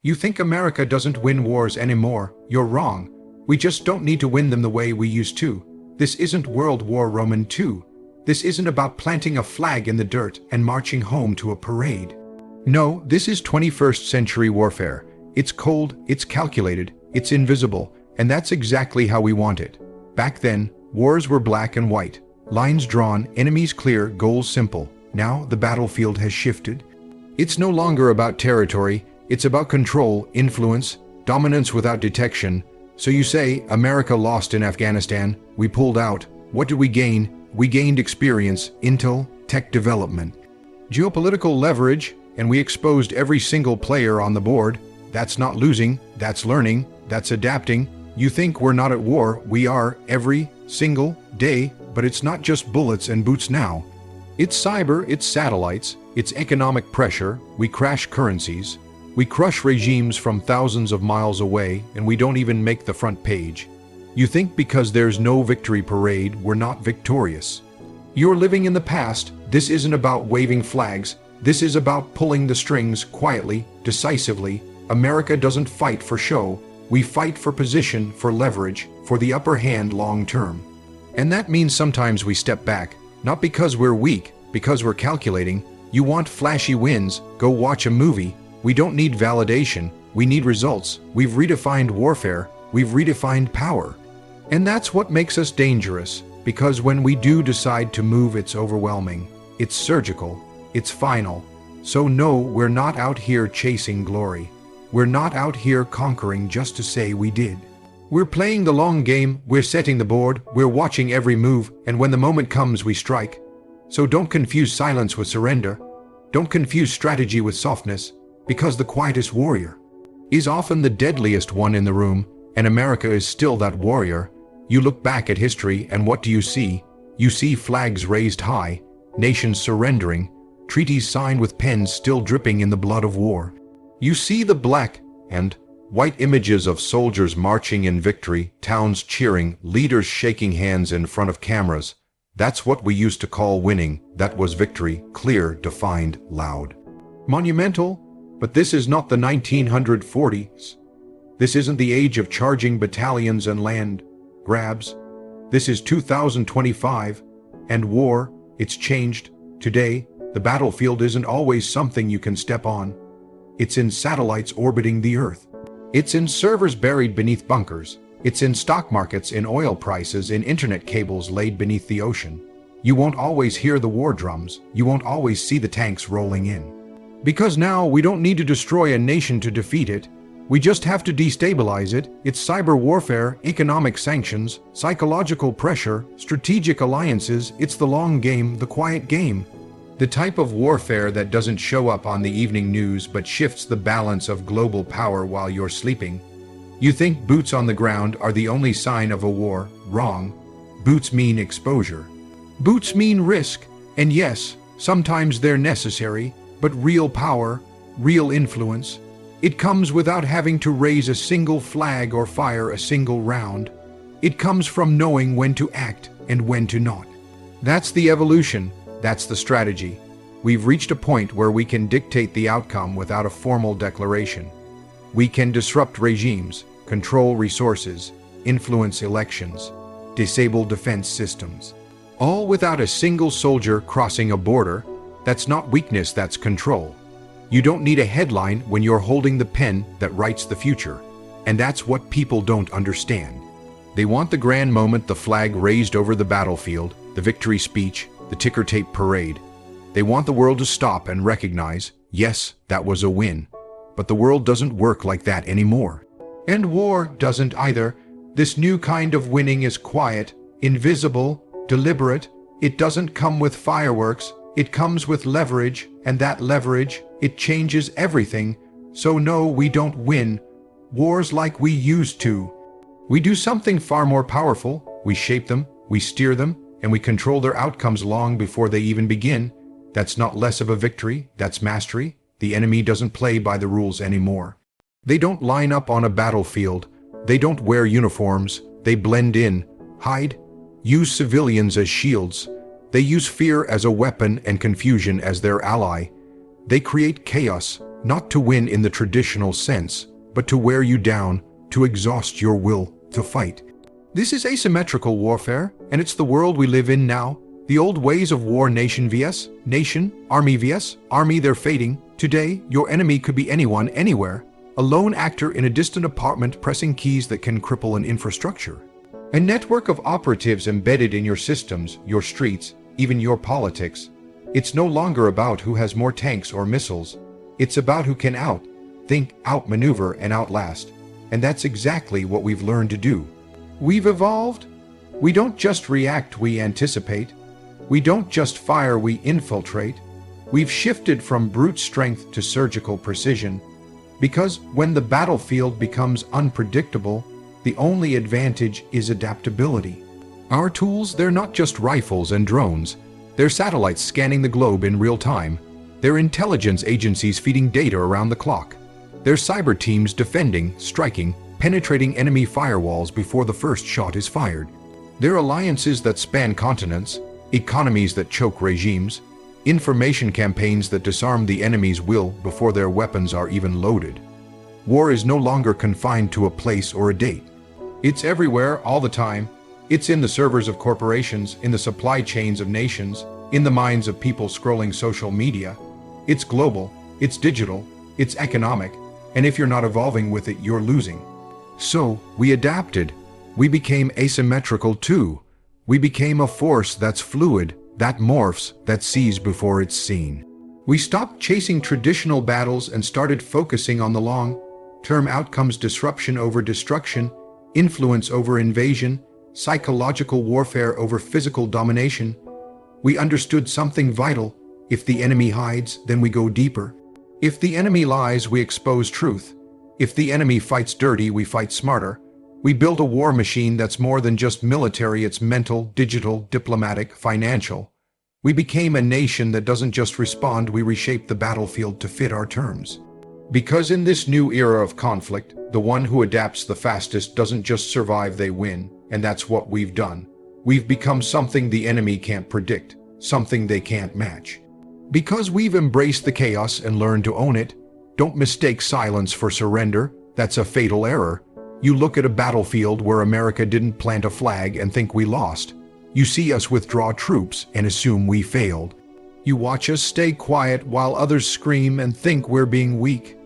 You think America doesn't win wars anymore? You're wrong. We just don't need to win them the way we used to. This isn't World War Roman II. This isn't about planting a flag in the dirt and marching home to a parade. No, this is 21st century warfare. It's cold, it's calculated, it's invisible, and that's exactly how we want it. Back then, wars were black and white. Lines drawn, enemies clear, goals simple. Now the battlefield has shifted. It's no longer about territory. It's about control, influence, dominance without detection. So you say, America lost in Afghanistan, we pulled out. What did we gain? We gained experience, intel, tech development, geopolitical leverage, and we exposed every single player on the board. That's not losing, that's learning, that's adapting. You think we're not at war, we are, every single day, but it's not just bullets and boots now. It's cyber, it's satellites, it's economic pressure, we crash currencies. We crush regimes from thousands of miles away, and we don't even make the front page. You think because there's no victory parade, we're not victorious. You're living in the past. This isn't about waving flags. This is about pulling the strings quietly, decisively. America doesn't fight for show. We fight for position, for leverage, for the upper hand long term. And that means sometimes we step back, not because we're weak, because we're calculating. You want flashy wins, go watch a movie. We don't need validation, we need results. We've redefined warfare, we've redefined power. And that's what makes us dangerous, because when we do decide to move, it's overwhelming, it's surgical, it's final. So no, we're not out here chasing glory. We're not out here conquering just to say we did. We're playing the long game, we're setting the board, we're watching every move, and when the moment comes, we strike. So don't confuse silence with surrender. Don't confuse strategy with softness. Because the quietest warrior is often the deadliest one in the room, and America is still that warrior. You look back at history, and what do you see? You see flags raised high, nations surrendering, treaties signed with pens still dripping in the blood of war. You see the black and white images of soldiers marching in victory, towns cheering, leaders shaking hands in front of cameras. That's what we used to call winning. That was victory, clear, defined, loud. Monumental. But this is not the 1940s. This isn't the age of charging battalions and land grabs. This is 2025, and war, it's changed. Today, the battlefield isn't always something you can step on. It's in satellites orbiting the Earth. It's in servers buried beneath bunkers. It's in stock markets, in oil prices, in internet cables laid beneath the ocean. You won't always hear the war drums. You won't always see the tanks rolling in. Because now we don't need to destroy a nation to defeat it. We just have to destabilize it. It's cyber warfare, economic sanctions, psychological pressure, strategic alliances. It's the long game, the quiet game. The type of warfare that doesn't show up on the evening news but shifts the balance of global power while you're sleeping. You think boots on the ground are the only sign of a war? Wrong. Boots mean exposure. Boots mean risk. And yes, sometimes they're necessary. But real power, real influence, it comes without having to raise a single flag or fire a single round. It comes from knowing when to act and when to not. That's the evolution, that's the strategy. We've reached a point where we can dictate the outcome without a formal declaration. We can disrupt regimes, control resources, influence elections, disable defense systems, all without a single soldier crossing a border. That's not weakness, that's control. You don't need a headline when you're holding the pen that writes the future. And that's what people don't understand. They want the grand moment, the flag raised over the battlefield, the victory speech, the ticker tape parade. They want the world to stop and recognize, yes, that was a win. But the world doesn't work like that anymore. And war doesn't either. This new kind of winning is quiet, invisible, deliberate. It doesn't come with fireworks. It comes with leverage, and that leverage, it changes everything. So no, we don't win wars like we used to. We do something far more powerful. We shape them, we steer them, and we control their outcomes long before they even begin. That's not less of a victory, that's mastery. The enemy doesn't play by the rules anymore. They don't line up on a battlefield. They don't wear uniforms. They blend in, hide, use civilians as shields. They use fear as a weapon and confusion as their ally. They create chaos, not to win in the traditional sense, but to wear you down, to exhaust your will to fight. This is asymmetrical warfare, and it's the world we live in now. The old ways of war, nation vs. nation, army vs. army, they're fading. Today, your enemy could be anyone, anywhere. A lone actor in a distant apartment pressing keys that can cripple an infrastructure. A network of operatives embedded in your systems, your streets, even your politics. It's no longer about who has more tanks or missiles. It's about who can think, outmaneuver, and outlast. And that's exactly what we've learned to do. We've evolved. We don't just react, we anticipate. We don't just fire, we infiltrate. We've shifted from brute strength to surgical precision. Because when the battlefield becomes unpredictable, the only advantage is adaptability. Our tools, they're not just rifles and drones. They're satellites scanning the globe in real time. They're intelligence agencies feeding data around the clock. They're cyber teams defending, striking, penetrating enemy firewalls before the first shot is fired. They're alliances that span continents, economies that choke regimes, information campaigns that disarm the enemy's will before their weapons are even loaded. War is no longer confined to a place or a date. It's everywhere, all the time. It's in the servers of corporations, in the supply chains of nations, in the minds of people scrolling social media. It's global, it's digital, it's economic, and if you're not evolving with it, you're losing. So, we adapted. We became asymmetrical too. We became a force that's fluid, that morphs, that sees before it's seen. We stopped chasing traditional battles and started focusing on the long-term outcomes: disruption over destruction, influence over invasion, psychological warfare over physical domination. We understood something vital. If the enemy hides, then we go deeper. If the enemy lies, we expose truth. If the enemy fights dirty, we fight smarter. We built a war machine that's more than just military, it's mental, digital, diplomatic, financial. We became a nation that doesn't just respond, we reshape the battlefield to fit our terms. Because in this new era of conflict, the one who adapts the fastest doesn't just survive, they win, and that's what we've done. We've become something the enemy can't predict, something they can't match. Because we've embraced the chaos and learned to own it. Don't mistake silence for surrender, that's a fatal error. You look at a battlefield where America didn't plant a flag and think we lost. You see us withdraw troops and assume we failed. You watch us stay quiet while others scream and think we're being weak.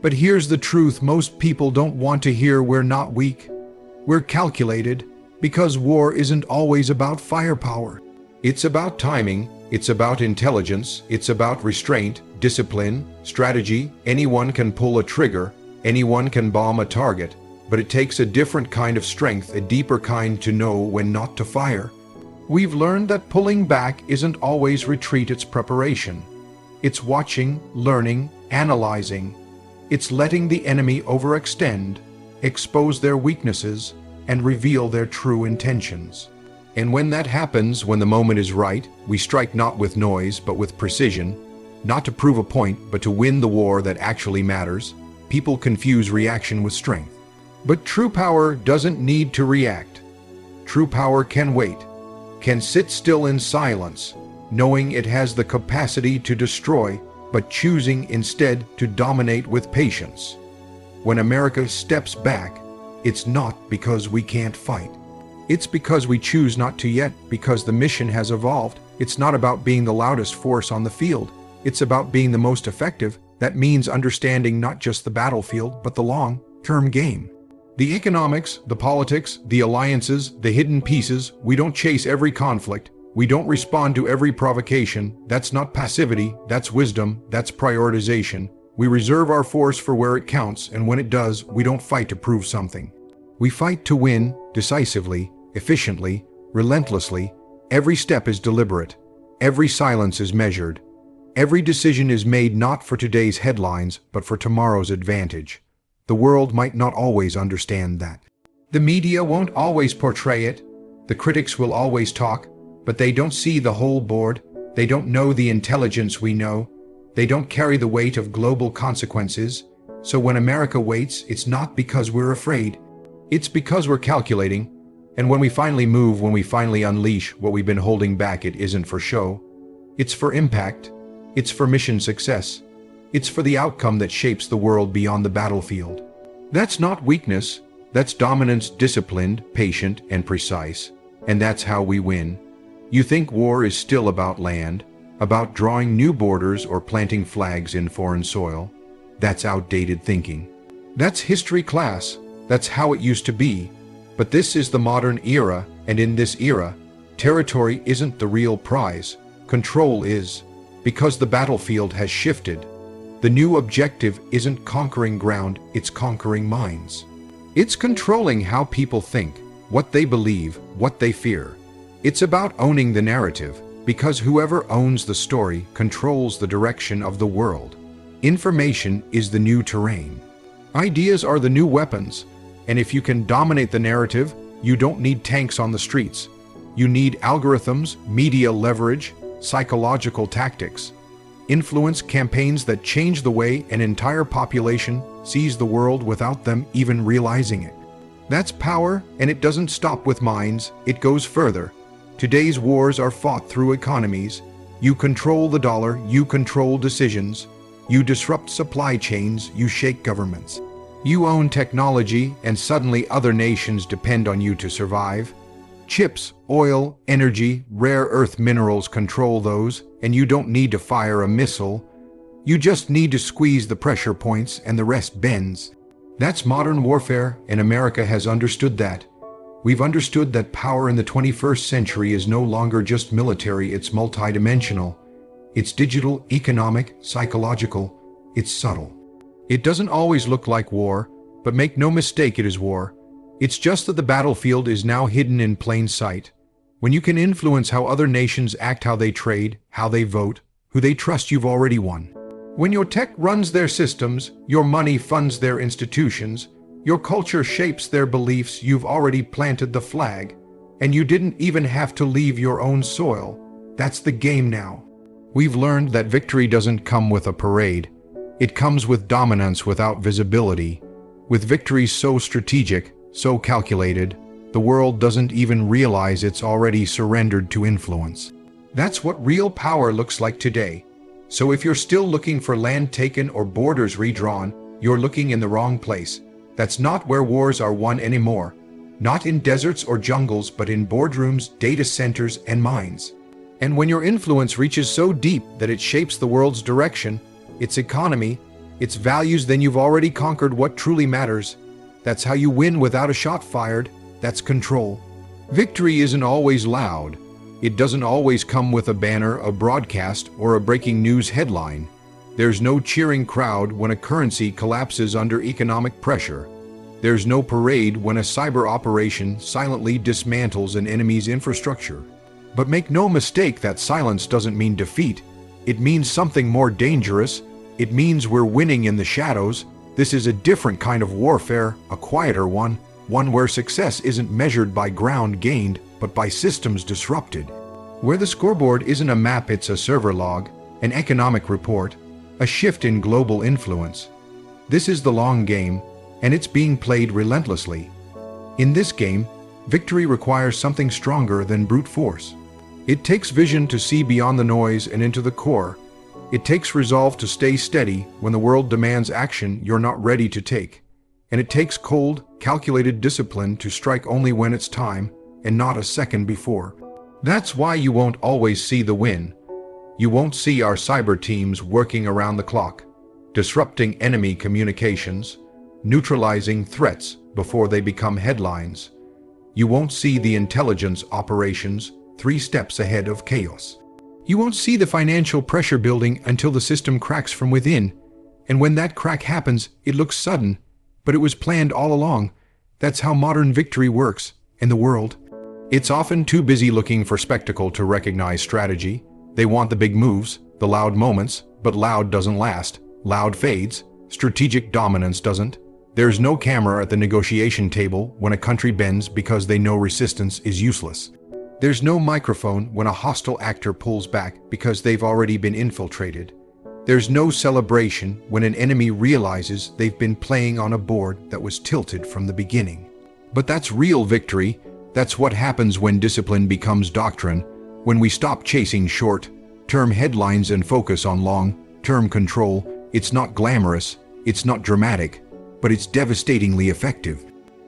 But here's the truth most people don't want to hear: we're not weak. We're calculated, because war isn't always about firepower. It's about timing, it's about intelligence, it's about restraint, discipline, strategy. Anyone can pull a trigger, anyone can bomb a target, but it takes a different kind of strength, a deeper kind, to know when not to fire. We've learned that pulling back isn't always retreat, it's preparation. It's watching, learning, analyzing. It's letting the enemy overextend, expose their weaknesses, and reveal their true intentions. And when that happens, when the moment is right, we strike not with noise, but with precision, not to prove a point, but to win the war that actually matters. People confuse reaction with strength. But true power doesn't need to react. True power can wait, can sit still in silence, knowing it has the capacity to destroy, but choosing instead to dominate with patience. When America steps back, it's not because we can't fight. It's because we choose not to yet, because the mission has evolved. It's not about being the loudest force on the field. It's about being the most effective. That means understanding not just the battlefield, but the long-term game. The economics, the politics, the alliances, the hidden pieces. We don't chase every conflict. We don't respond to every provocation. That's not passivity, that's wisdom, that's prioritization. We reserve our force for where it counts, and when it does, we don't fight to prove something. We fight to win, decisively, efficiently, relentlessly. Every step is deliberate. Every silence is measured. Every decision is made not for today's headlines, but for tomorrow's advantage. The world might not always understand that. The media won't always portray it. The critics will always talk, but they don't see the whole board. They don't know the intelligence we know. They don't carry the weight of global consequences. So when America waits, it's not because we're afraid. It's because we're calculating. And when we finally move, when we finally unleash what we've been holding back, it isn't for show. It's for impact. It's for mission success. It's for the outcome that shapes the world beyond the battlefield. That's not weakness, that's dominance, disciplined, patient, and precise. And that's how we win. You think war is still about land, about drawing new borders or planting flags in foreign soil? That's outdated thinking. That's history class. That's how it used to be. But this is the modern era, and in this era, territory isn't the real prize. Control is. Because the battlefield has shifted. The new objective isn't conquering ground, it's conquering minds. It's controlling how people think, what they believe, what they fear. It's about owning the narrative, because whoever owns the story controls the direction of the world. Information is the new terrain. Ideas are the new weapons, and if you can dominate the narrative, you don't need tanks on the streets. You need algorithms, media leverage, psychological tactics, influence campaigns that change the way an entire population sees the world without them even realizing it. That's power, and it doesn't stop with minds, it goes further. Today's wars are fought through economies. You control the dollar, you control decisions. You disrupt supply chains, you shake governments. You own technology, and suddenly other nations depend on you to survive. Chips, oil, energy, rare earth minerals control those, and you don't need to fire a missile. You just need to squeeze the pressure points and the rest bends. That's modern warfare, and America has understood that. We've understood that power in the 21st century is no longer just military, it's multidimensional. It's digital, economic, psychological, it's subtle. It doesn't always look like war, but make no mistake, it is war. It's just that the battlefield is now hidden in plain sight. When you can influence how other nations act, how they trade, how they vote, who they trust, you've already won. When your tech runs their systems, your money funds their institutions, your culture shapes their beliefs, you've already planted the flag, and you didn't even have to leave your own soil. That's the game now. We've learned that victory doesn't come with a parade. It comes with dominance without visibility. With victories so strategic, so calculated, the world doesn't even realize it's already surrendered to influence. That's what real power looks like today. So if you're still looking for land taken or borders redrawn, you're looking in the wrong place. That's not where wars are won anymore. Not in deserts or jungles, but in boardrooms, data centers, and mines. And when your influence reaches so deep that it shapes the world's direction, its economy, its values, then you've already conquered what truly matters. That's how you win without a shot fired. That's control. Victory isn't always loud. It doesn't always come with a banner, a broadcast, or a breaking news headline. There's no cheering crowd when a currency collapses under economic pressure. There's no parade when a cyber operation silently dismantles an enemy's infrastructure. But make no mistake, that silence doesn't mean defeat. It means something more dangerous. It means we're winning in the shadows. This is a different kind of warfare, a quieter one where success isn't measured by ground gained, but by systems disrupted. Where the scoreboard isn't a map, it's a server log, an economic report, a shift in global influence. This is the long game, and it's being played relentlessly. In this game, victory requires something stronger than brute force. It takes vision to see beyond the noise and into the core. It takes resolve to stay steady when the world demands action you're not ready to take. And it takes cold, calculated discipline to strike only when it's time, and not a second before. That's why you won't always see the win. You won't see our cyber teams working around the clock, disrupting enemy communications, neutralizing threats before they become headlines. You won't see the intelligence operations 3 steps ahead of chaos. You won't see the financial pressure building until the system cracks from within. And when that crack happens, it looks sudden, but it was planned all along. That's how modern victory works in the world. It's often too busy looking for spectacle to recognize strategy. They want the big moves, the loud moments, but loud doesn't last. Loud fades. Strategic dominance doesn't. There's no camera at the negotiation table when a country bends because they know resistance is useless. There's no microphone when a hostile actor pulls back because they've already been infiltrated. There's no celebration when an enemy realizes they've been playing on a board that was tilted from the beginning. But that's real victory. That's what happens when discipline becomes doctrine, when we stop chasing short-term headlines and focus on long-term control. It's not glamorous, it's not dramatic, but it's devastatingly effective.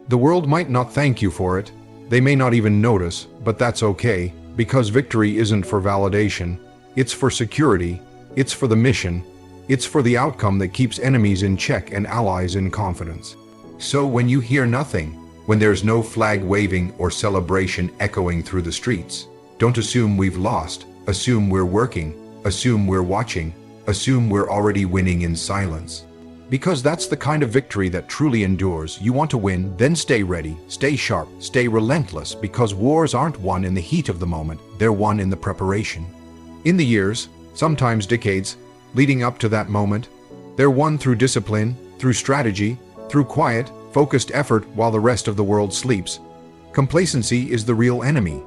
The world might not thank you for it, they may not even notice, but that's okay, because victory isn't for validation, it's for security, it's for the mission, it's for the outcome that keeps enemies in check and allies in confidence. So when you hear nothing, when there's no flag waving or celebration echoing through the streets, don't assume we've lost, assume we're working, assume we're watching, assume we're already winning in silence. Because that's the kind of victory that truly endures. You want to win, then stay ready, stay sharp, stay relentless, because wars aren't won in the heat of the moment, they're won in the preparation. In the years, sometimes decades, leading up to that moment, they're won through discipline, through strategy, through quiet, focused effort while the rest of the world sleeps. Complacency is the real enemy.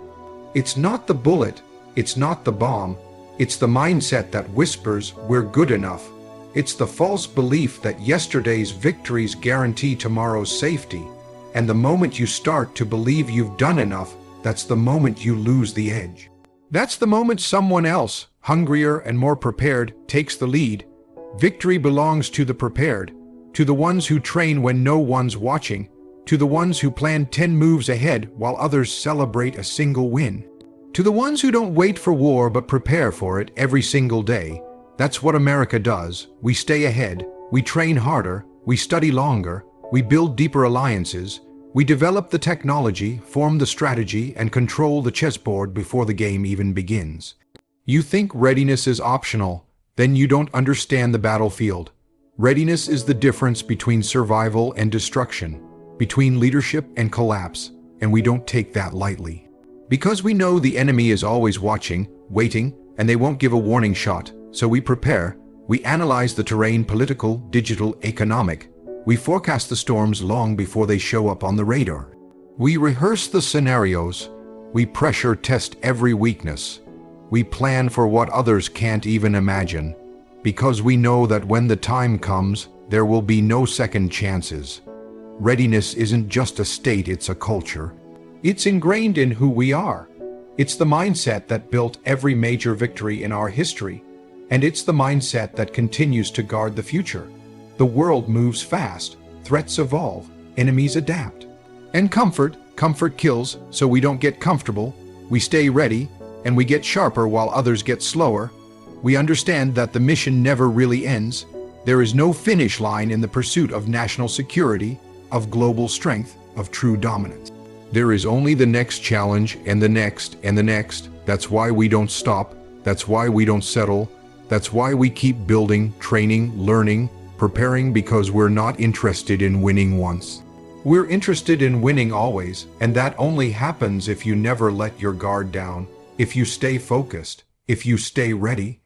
It's not the bullet, it's not the bomb, it's the mindset that whispers, "We're good enough." It's the false belief that yesterday's victories guarantee tomorrow's safety. And the moment you start to believe you've done enough, that's the moment you lose the edge. That's the moment someone else, hungrier and more prepared, takes the lead. Victory belongs to the prepared, to the ones who train when no one's watching, to the ones who plan 10 moves ahead while others celebrate a single win, to the ones who don't wait for war but prepare for it every single day. That's what America does. We stay ahead, we train harder, we study longer, we build deeper alliances, we develop the technology, form the strategy, and control the chessboard before the game even begins. You think readiness is optional, then you don't understand the battlefield. Readiness is the difference between survival and destruction, between leadership and collapse, and we don't take that lightly. Because we know the enemy is always watching, waiting, and they won't give a warning shot. So we prepare, we analyze the terrain, political, digital, economic. We forecast the storms long before they show up on the radar. We rehearse the scenarios. We pressure test every weakness. We plan for what others can't even imagine. Because we know that when the time comes, there will be no second chances. Readiness isn't just a state, it's a culture. It's ingrained in who we are. It's the mindset that built every major victory in our history. And it's the mindset that continues to guard the future. The world moves fast, threats evolve, enemies adapt. And comfort kills, so we don't get comfortable, we stay ready, and we get sharper while others get slower. We understand that the mission never really ends. There is no finish line in the pursuit of national security, of global strength, of true dominance. There is only the next challenge and the next and the next. That's why we don't stop. That's why we don't settle. That's why we keep building, training, learning, preparing, because we're not interested in winning once. We're interested in winning always, and that only happens if you never let your guard down, if you stay focused, if you stay ready,